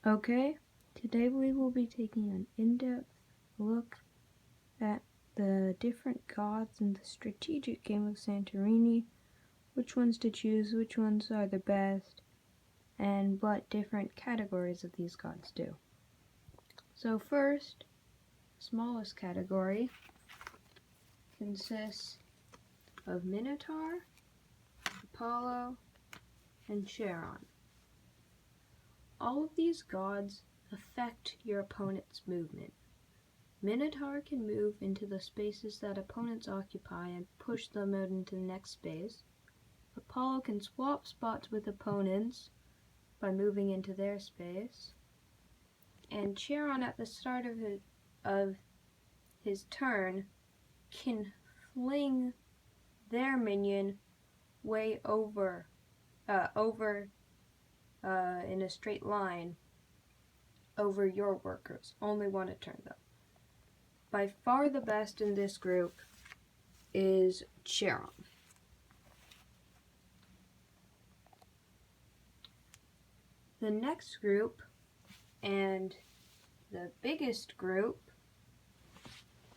Okay, today we will be taking an in-depth look at the different gods in the strategic game of Santorini, which ones to choose, which ones are the best, and what different categories of these gods do. So first, smallest category consists of Minotaur, Apollo, and Charon. All of these gods affect your opponent's movement. Minotaur can move into the spaces that opponents occupy and push them out into the next space. Apollo can swap spots with opponents by moving into their space. And Charon, at the start of his turn, can fling their minion way over in a straight line over your workers. Only one a turn though. By far the best in this group is Charon. The next group, and the biggest group,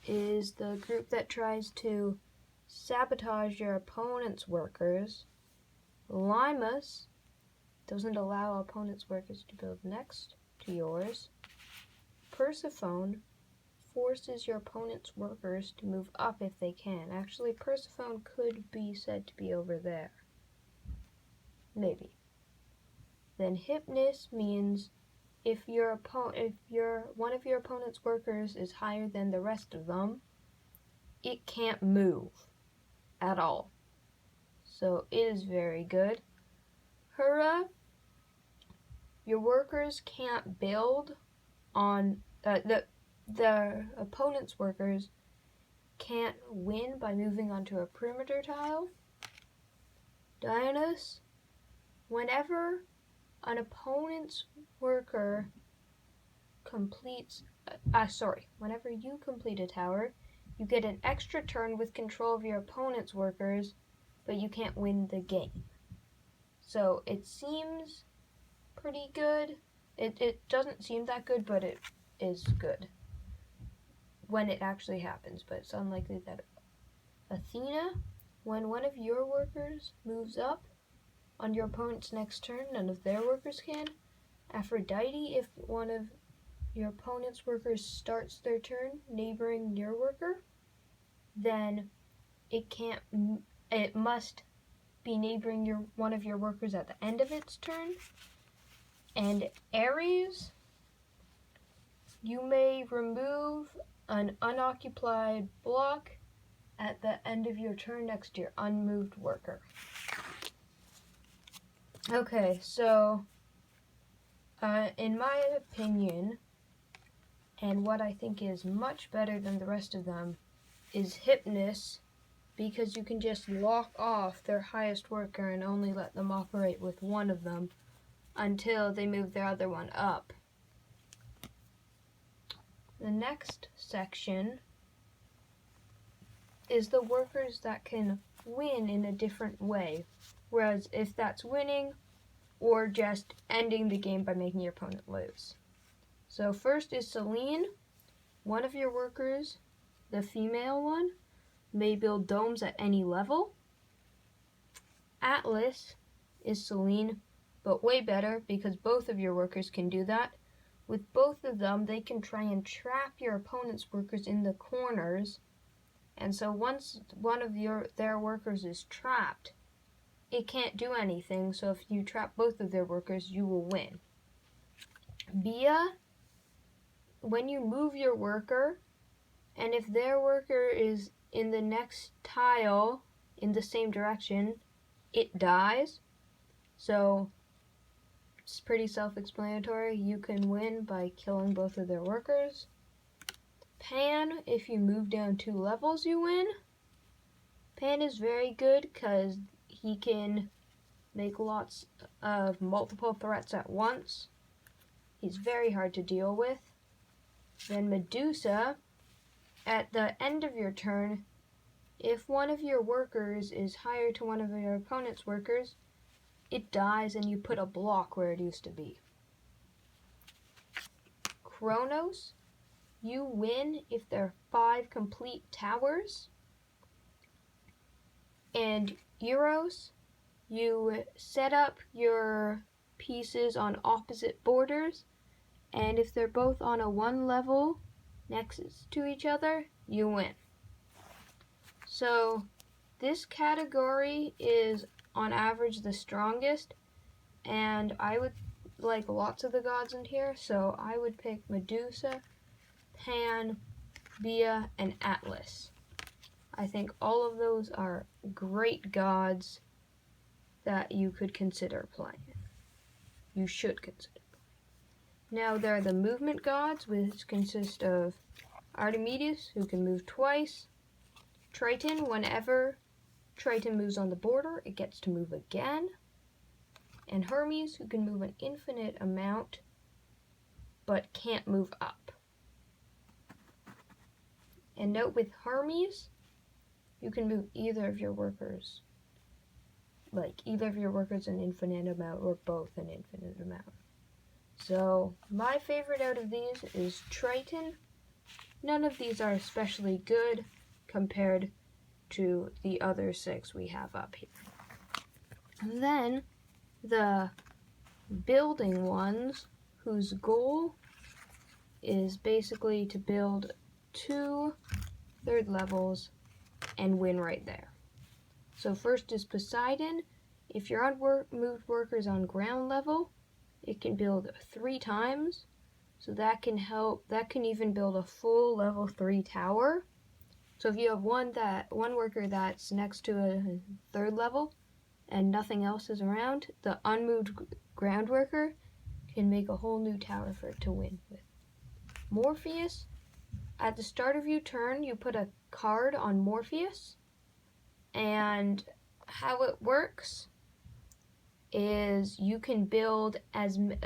is the group that tries to sabotage your opponent's workers. Limus doesn't allow opponent's workers to build next to yours. Persephone forces your opponent's workers to move up if they can. Actually, Persephone could be said to be over there. Maybe. Then Hypnos means if one of your opponent's workers is higher than the rest of them, it can't move at all. So it is very good. Hera, your workers can't build on the opponent's workers can't win by moving onto a perimeter tile. Dionysus, whenever an opponent's worker whenever you complete a tower, you get an extra turn with control of your opponent's workers, but you can't win the game. So it seems pretty good. It doesn't seem that good, but it is good when it actually happens, but it's unlikely that Athena, when one of your workers moves up on your opponent's next turn, none of their workers can. Aphrodite, if one of your opponent's workers starts their turn neighboring your worker, then it must be neighboring one of your workers at the end of its turn. And Ares, you may remove an unoccupied block at the end of your turn next to your unmoved worker. Okay, so in my opinion, and what I think is much better than the rest of them, is Hypnos, because you can just lock off their highest worker and only let them operate with one of them until they move their other one up. The next section is the workers that can win in a different way, whereas if that's winning or just ending the game by making your opponent lose. So first is Selene. One of your workers, the female one, may build domes at any level. Atlas is Selene, but way better because both of your workers can do that. With both of them, they can try and trap your opponent's workers in the corners, and so once one of their workers is trapped, it can't do anything, so if you trap both of their workers, you will win. Bia, when you move your worker, and if their worker is in the next tile in the same direction, it dies. So it's pretty self-explanatory. You can win by killing both of their workers. Pan, if you move down 2 levels, you win. Pan is very good because he can make lots of multiple threats at once. He's very hard to deal with. Then Medusa, at the end of your turn, if one of your workers is higher to one of your opponent's workers, it dies and you put a block where it used to be. Kronos, you win if there are 5 complete towers. And Eros, you set up your pieces on opposite borders, and if they're both on a 1 level next to each other, you win. So this category is on average the strongest, and I would like lots of the gods in here, so I would pick Medusa, Pan, Bia, and Atlas. I think all of those are great gods that you could consider playing. You should consider playing. Now there are the movement gods, which consist of Archimedes, who can move twice, Triton, whenever Triton moves on the border, it gets to move again, and Hermes, who can move an infinite amount, but can't move up. And note with Hermes, you can move either of your workers, like either of your workers an infinite amount or both an infinite amount. So my favorite out of these is Triton. None of these are especially good compared to the other 6 we have up here. And then the building ones, whose goal is basically to build 2 third levels and win right there. So first is Poseidon. If your unmoved workers on ground level, it can build 3 times. So that can help. That can even build a full level 3 tower. So if you have one worker that's next to a 3rd level and nothing else is around, the unmoved ground worker can make a whole new tower for it to win with. Morpheus, at the start of your turn, you put a card on Morpheus, and how it works is you can build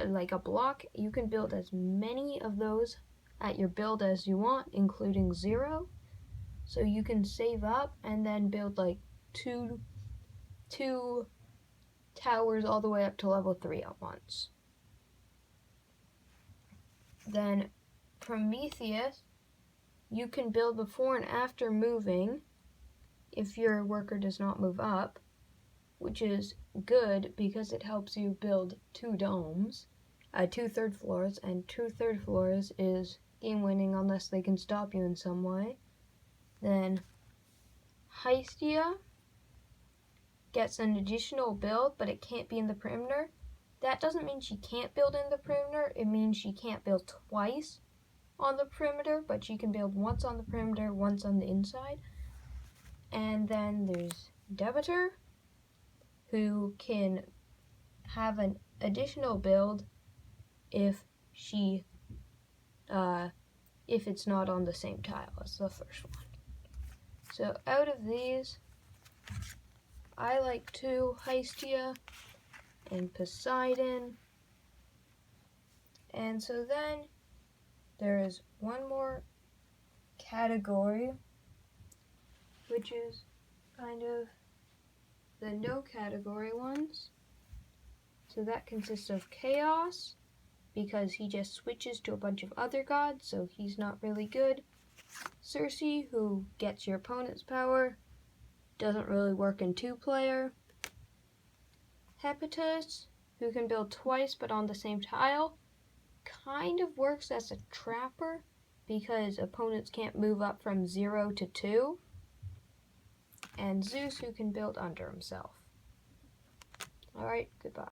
like a block, you can build as many of those at your build as you want, including 0. So you can save up and then build like two towers all the way up to level 3 at once. Then Prometheus, you can build before and after moving if your worker does not move up, which is good because it helps you build 2 domes, 2 third floors, and 2 third floors is game winning unless they can stop you in some way. Then Hestia gets an additional build, but it can't be in the perimeter. That doesn't mean she can't build in the perimeter, it means she can't build twice on the perimeter, but she can build once on the perimeter, once on the inside. And then there's Demeter, who can have an additional build if it's not on the same tile as the first one. So out of these, I like 2, Hestia and Poseidon. And so then there is one more category, which is kind of the no category ones. So that consists of Chaos, because he just switches to a bunch of other gods, so he's not really good. Circe, who gets your opponent's power, doesn't really work in 2-player. Hephaestus, who can build twice but on the same tile, kind of works as a trapper because opponents can't move up from 0 to 2. And Zeus, who can build under himself. Alright, goodbye.